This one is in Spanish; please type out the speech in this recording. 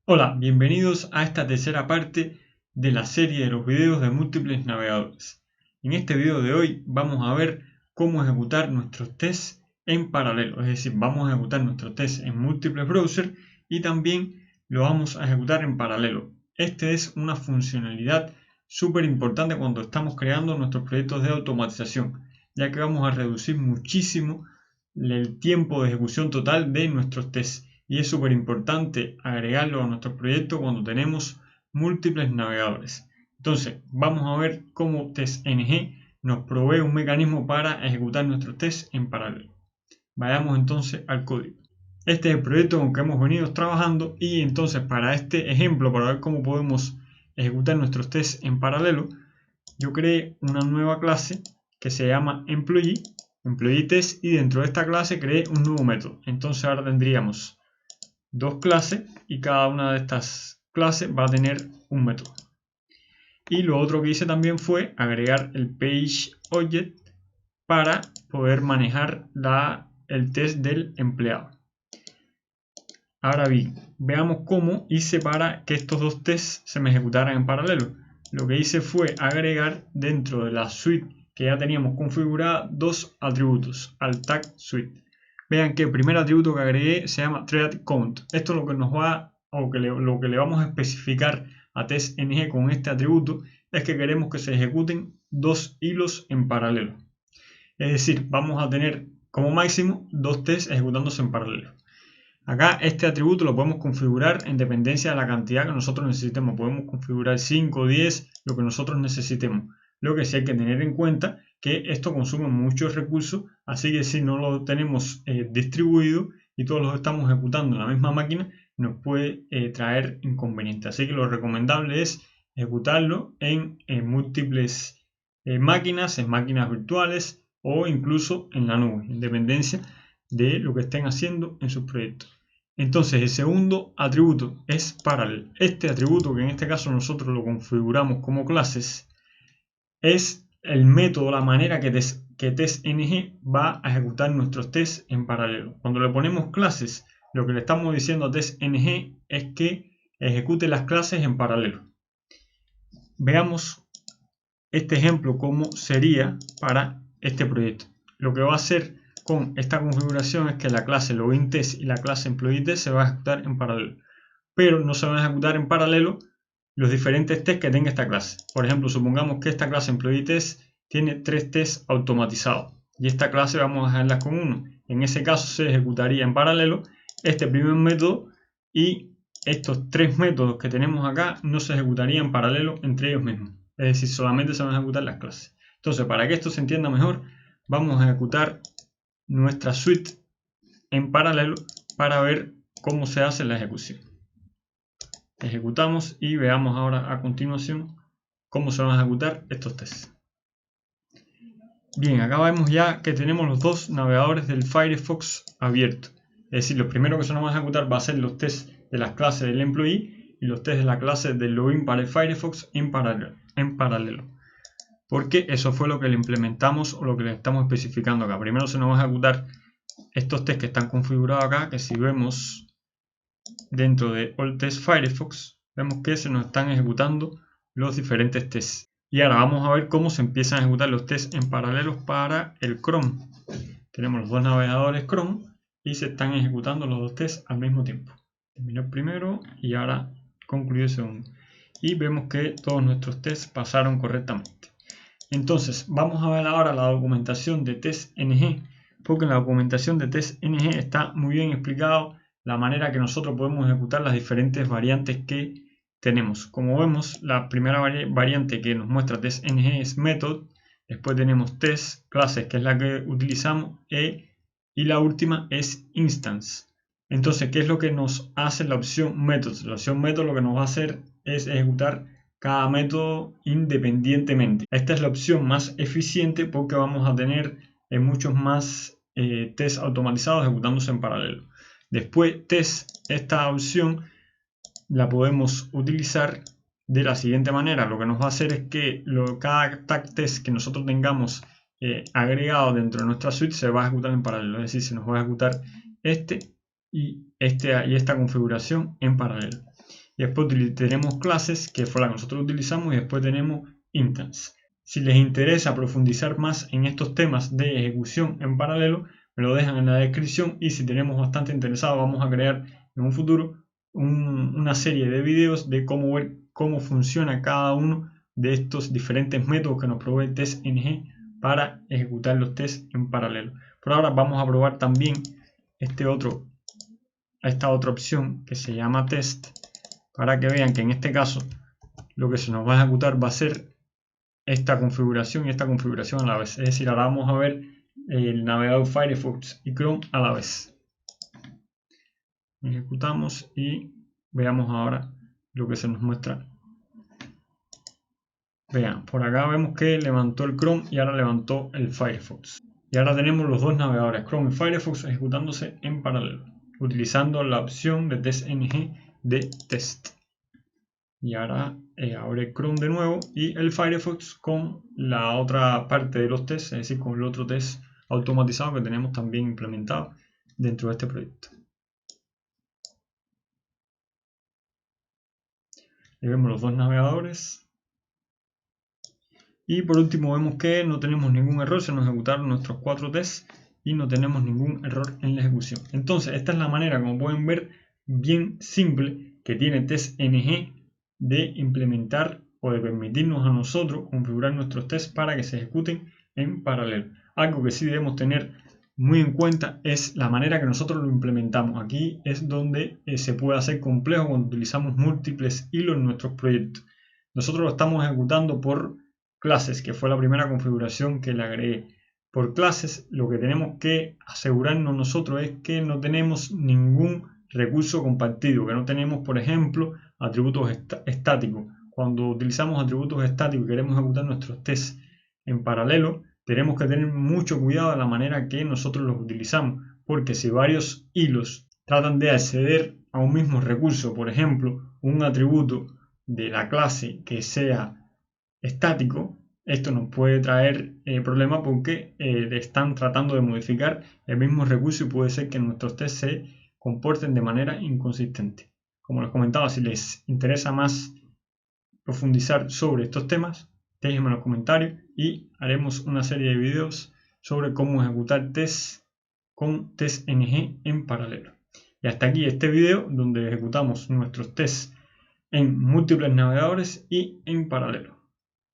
Hola, bienvenidos a esta tercera parte de la serie de los videos de múltiples navegadores. En este video de hoy vamos a ver cómo ejecutar nuestros tests en paralelo, es decir, vamos a ejecutar nuestros tests en múltiples browsers y también lo vamos a ejecutar en paralelo. Esta es una funcionalidad súper importante cuando estamos creando nuestros proyectos de automatización, ya que vamos a reducir muchísimo el tiempo de ejecución total de nuestros tests. Y es súper importante agregarlo a nuestro proyecto cuando tenemos múltiples navegadores. Entonces, vamos a ver cómo TestNG nos provee un mecanismo para ejecutar nuestros tests en paralelo. Vayamos entonces al código. Este es el proyecto con que hemos venido trabajando y entonces para este ejemplo, para ver cómo podemos ejecutar nuestros tests en paralelo, yo creé una nueva clase que se llama employee test, y dentro de esta clase creé un nuevo método. Entonces ahora tendríamos dos clases y cada una de estas clases va a tener un método. Y lo otro que hice también fue agregar el page object para poder manejar el test del empleado. Ahora bien, veamos cómo hice para que estos dos tests se me ejecutaran en paralelo. Lo que hice fue agregar dentro de la suite que ya teníamos configurada dos atributos al tag suite. Vean que el primer atributo que agregué se llama threadCount. Esto es lo que nos va, lo que le vamos a especificar a TestNG con este atributo es que queremos que se ejecuten dos hilos en paralelo. Es decir, vamos a tener como máximo dos tests ejecutándose en paralelo. Acá este atributo lo podemos configurar en dependencia de la cantidad que nosotros necesitemos. Podemos configurar 5 o 10, lo que nosotros necesitemos. Lo que sí hay que tener en cuenta que esto consume muchos recursos, así que si no lo tenemos distribuido y todos los estamos ejecutando en la misma máquina, nos puede traer inconvenientes. Así que lo recomendable es ejecutarlo en múltiples máquinas, en máquinas virtuales o incluso en la nube, en dependencia de lo que estén haciendo en sus proyectos. Entonces el segundo atributo es parallel. Este atributo, que en este caso nosotros lo configuramos como clases, es el método, la manera que TestNG va a ejecutar nuestros tests en paralelo. Cuando le ponemos clases, lo que le estamos diciendo a TestNG es que ejecute las clases en paralelo. Veamos este ejemplo cómo sería para este proyecto. Lo que va a hacer con esta configuración es que la clase LoginTest y la clase EmployeeTest se va a ejecutar en paralelo, pero no se van a ejecutar en paralelo los diferentes tests que tenga esta clase. Por ejemplo, supongamos que esta clase EmployeeTest tiene 3 tests automatizados y esta clase vamos a dejarla con uno. En ese caso se ejecutaría en paralelo este primer método y estos 3 métodos que tenemos acá no se ejecutarían en paralelo entre ellos mismos. Es decir, solamente se van a ejecutar las clases. Entonces, para que esto se entienda mejor, vamos a ejecutar nuestra suite en paralelo para ver cómo se hace la ejecución. Ejecutamos y veamos ahora a continuación cómo se van a ejecutar estos tests. Bien, acá vemos ya que tenemos los dos navegadores del Firefox abiertos. Es decir, lo primero que se nos va a ejecutar va a ser los tests de las clases del employee y los tests de la clase del login para el Firefox en paralelo. Porque eso fue lo que le implementamos o lo que le estamos especificando acá. Primero se nos va a ejecutar estos tests que están configurados acá, que si vemos dentro de All Test Firefox, vemos que se nos están ejecutando los diferentes tests. Y ahora vamos a ver cómo se empiezan a ejecutar los tests en paralelo para el Chrome. Tenemos los dos navegadores Chrome y se están ejecutando los dos tests al mismo tiempo. Terminó el primero y ahora concluyó el segundo. Y vemos que todos nuestros tests pasaron correctamente. Entonces, vamos a ver ahora la documentación de TestNG, porque en la documentación de TestNG está muy bien explicado la manera que nosotros podemos ejecutar las diferentes variantes que tenemos. Como vemos, la primera variante que nos muestra TestNG es method, después tenemos test, clases, que es la que utilizamos, y la última es instance. Entonces, ¿qué es lo que nos hace la opción method? La opción method lo que nos va a hacer es ejecutar cada método independientemente. Esta es la opción más eficiente porque vamos a tener muchos más tests automatizados ejecutándose en paralelo. Después, esta opción la podemos utilizar de la siguiente manera. Lo que nos va a hacer es que cada tag test que nosotros tengamos agregado dentro de nuestra suite se va a ejecutar en paralelo. Es decir, se nos va a ejecutar esta configuración en paralelo. y después tenemos clases, que fue la que nosotros utilizamos, y después tenemos instance. Si les interesa profundizar más en estos temas de ejecución en paralelo, me lo dejan en la descripción, y si tenemos bastante interesados vamos a crear en un futuro una serie de videos de cómo ver cómo funciona cada uno de estos diferentes métodos que nos provee TestNG para ejecutar los tests en paralelo. Por ahora vamos a probar también esta otra opción que se llama test, para que vean que en este caso lo que se nos va a ejecutar va a ser esta configuración y esta configuración a la vez. Es decir, ahora vamos a ver el navegador Firefox y Chrome a la vez. Ejecutamos y veamos ahora lo que se nos muestra. Vean, por acá vemos que levantó el Chrome y ahora levantó el Firefox. Y ahora tenemos los dos navegadores, Chrome y Firefox, ejecutándose en paralelo, utilizando la opción de TestNG de test. Y ahora abre Chrome de nuevo y el Firefox con la otra parte de los tests, es decir, con el otro test automatizado que tenemos también implementado dentro de este proyecto. Y vemos los dos navegadores. Y por último vemos que no tenemos ningún error, se nos ejecutaron nuestros 4 tests y no tenemos ningún error en la ejecución. Entonces esta es la manera, como pueden ver, bien simple que tiene TestNG de implementar o de permitirnos a nosotros configurar nuestros tests para que se ejecuten en paralelo. Algo que sí debemos tener muy en cuenta es la manera que nosotros lo implementamos. Aquí es donde se puede hacer complejo cuando utilizamos múltiples hilos en nuestros proyectos. Nosotros lo estamos ejecutando por clases, que fue la primera configuración que le agregué. Por clases, lo que tenemos que asegurarnos nosotros es que no tenemos ningún recurso compartido, que no tenemos, por ejemplo, atributos estáticos. Cuando utilizamos atributos estáticos y queremos ejecutar nuestros tests en paralelo, tenemos que tener mucho cuidado de la manera que nosotros los utilizamos, porque si varios hilos tratan de acceder a un mismo recurso, por ejemplo, un atributo de la clase que sea estático, esto nos puede traer problemas porque están tratando de modificar el mismo recurso y puede ser que nuestros tests se comporten de manera inconsistente. Como les comentaba, si les interesa más profundizar sobre estos temas, déjenme en los comentarios y haremos una serie de videos sobre cómo ejecutar tests con TestNG en paralelo. Y hasta aquí este video donde ejecutamos nuestros tests en múltiples navegadores y en paralelo.